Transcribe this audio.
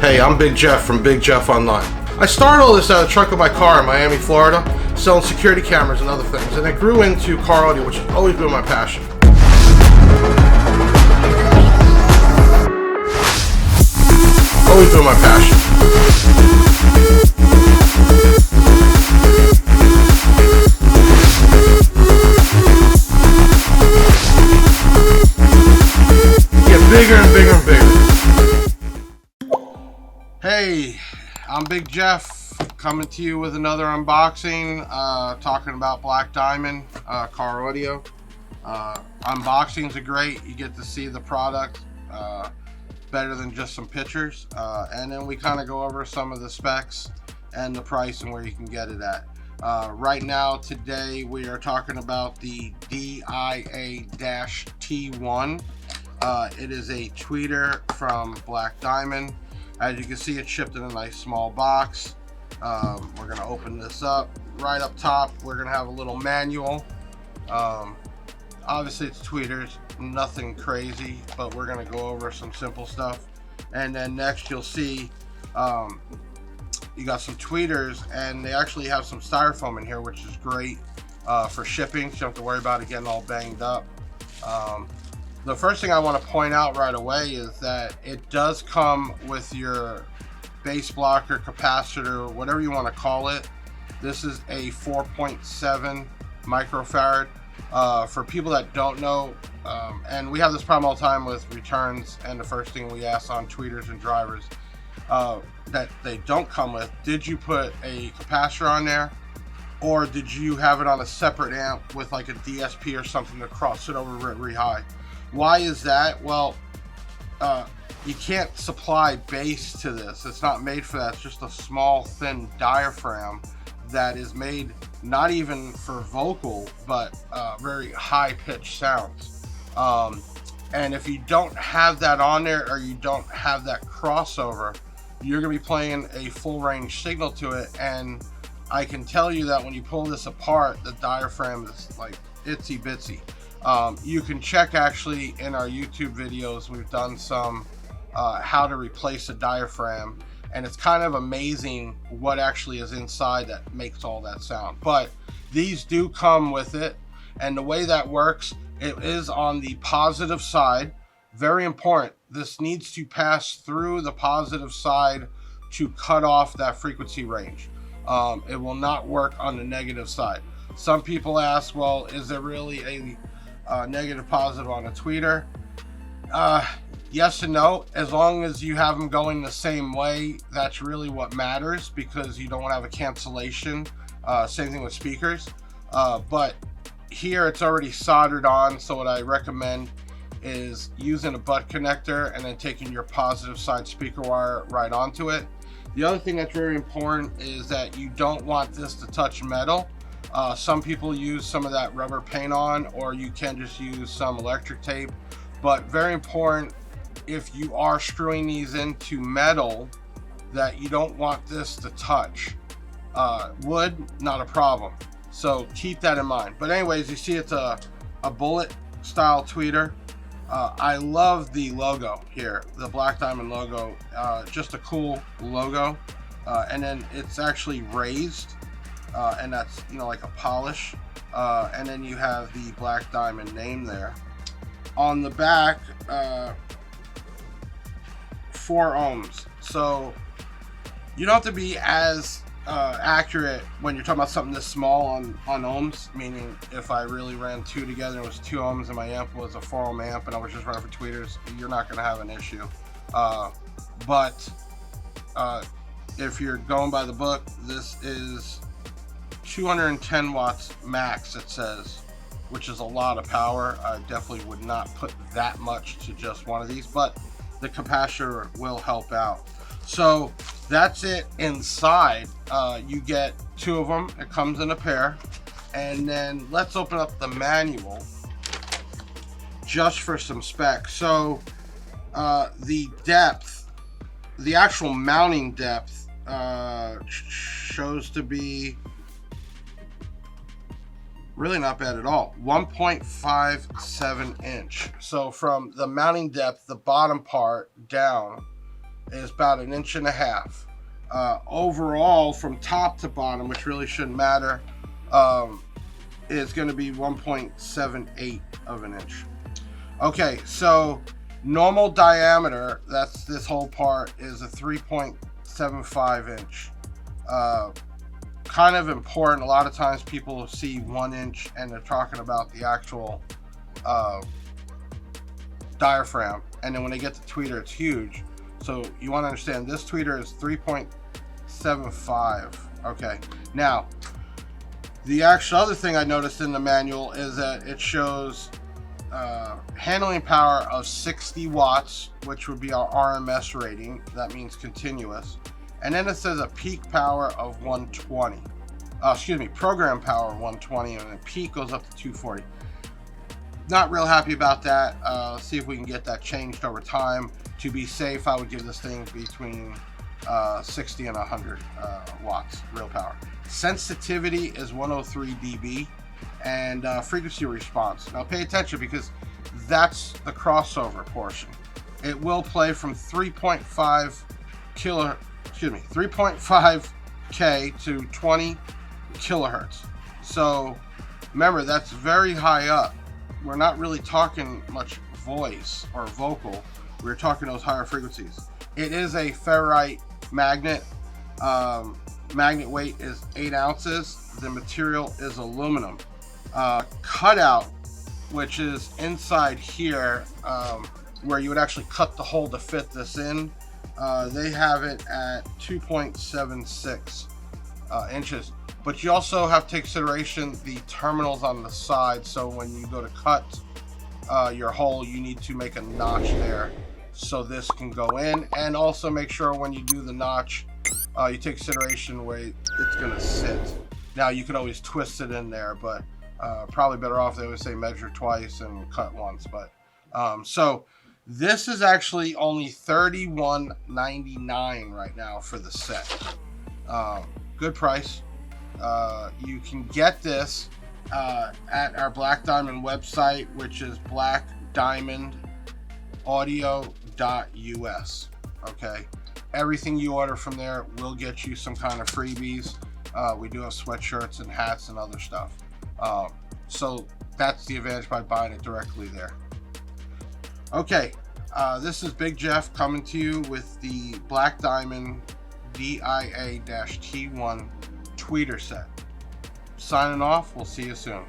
Hey, I'm Big Jeff from Big Jeff Online. I started all this out of the trunk of my car in Miami, Florida, selling security cameras and other things, and it grew into car audio, which has always been my passion. Always been my passion. Get bigger and bigger and bigger. Hey, I'm Big Jeff, coming to you with another unboxing, talking about Black Diamond car audio. Unboxings are great. You get to see the product better than just some pictures, and then we kind of go over some of the specs and the price and where you can get it at. Right now, today, we are talking about the DIA-T1. It is a tweeter from Black Diamond. As you can see, it's shipped in a nice small box. We're gonna open this up. Right up top, we're gonna have a little manual. Obviously it's tweeters, nothing crazy, but we're gonna go over some simple stuff. And then next you'll see you got some tweeters, and they actually have some styrofoam in here, which is great for shipping, so you don't have to worry about it getting all banged up. The first thing I want to point out right away is that it does come with your base blocker, capacitor, whatever you want to call it. This is a 4.7 microfarad. For people that don't know, and we have this problem all the time with returns, and the first thing we ask on tweeters and drivers that they don't come with, did you put a capacitor on there, or did you have it on a separate amp with like a DSP or something to cross it over really high? Why is that? Well, you can't supply bass to this. It's not made for that. It's just a small, thin diaphragm that is made not even for vocal, but very high-pitched sounds. And if you don't have that on there, or you don't have that crossover, you're going to be playing a full-range signal to it. And I can tell you that when you pull this apart, the diaphragm is like itsy-bitsy. You can check actually in our YouTube videos. We've done some how to replace a diaphragm, and it's kind of amazing what actually is inside that makes all that sound. But these do come with it, and the way that works, it is on the positive side. Very important, this needs to pass through the positive side to cut off that frequency range. It will not work on the negative side. Some people ask, well, is there really a negative positive on a tweeter? Yes and no. As long as you have them going the same way, that's really what matters, because you don't want to have a cancellation. Same thing with speakers, but here it's already soldered on, so what I recommend is using a butt connector and then taking your positive side speaker wire right onto it. The other thing that's very important is that you don't want this to touch metal. Some people use some of that rubber paint on, or you can just use some electric tape. But very important, if you are screwing these into metal, that you don't want this to touch. Wood, not a problem. So keep that in mind. But anyways, you see it's a bullet style tweeter. I love the logo here, the Black Diamond logo. Just a cool logo. And then it's actually raised. And that's, you know, like a polish, and then you have the Black Diamond name there. On the back, 4 ohms. So you don't have to be as accurate when you're talking about something this small on ohms, meaning if I really ran 2 together and it was 2 ohms and my amp was a 4 ohm amp and I was just running for tweeters, you're not going to have an issue. But if you're going by the book, this is 210 watts max, it says, which is a lot of power. I definitely would not put that much to just one of these, but the capacitor will help out. So that's it inside. You get 2 of them. It comes in a pair. And then let's open up the manual just for some specs. So the depth, the actual mounting depth shows to be really not bad at all. 1.57 inch. So from the mounting depth, the bottom part down, is about 1.5 inches. Overall, from top to bottom, which really shouldn't matter, is going to be 1.78 of an inch. Okay, so normal diameter, that's this whole part, is a 3.75 inch. Kind of important. A lot of times people see 1 inch and they're talking about the actual diaphragm, and then when they get the tweeter, it's huge. So you want to understand this tweeter is 3.75. Okay, now the actual other thing I noticed in the manual is that it shows handling power of 60 watts, which would be our RMS rating. That means continuous. And then it says a peak power of 120. Program power of 120, and then peak goes up to 240. Not real happy about that. See if we can get that changed over time. To be safe, I would give this thing between 60 and 100 watts real power. Sensitivity is 103 dB, and frequency response. Now pay attention, because that's the crossover portion. It will play from 3.5 K to 20 kilohertz. So remember, that's very high up. We're not really talking much voice or vocal. We're talking those higher frequencies. It is a ferrite magnet. Magnet weight is 8 ounces. The material is aluminum. Cutout, which is inside here, where you would actually cut the hole to fit this in, they have it at 2.76 inches. But you also have to take consideration the terminals on the side. So when you go to cut your hole, you need to make a notch there so this can go in. And also make sure when you do the notch, you take consideration where it's going to sit. Now you could always twist it in there, but probably better off, they always say measure twice and cut once. But so this is actually only $31.99 right now for the set. Good price. You can get this at our Black Diamond website, which is blackdiamondaudio.us. Okay, everything you order from there will get you some kind of freebies. We do have sweatshirts and hats and other stuff. So that's the advantage by buying it directly there. Okay, this is Big Jeff coming to you with the Black Diamond DIA-T1 tweeter set. Signing off. We'll see you soon.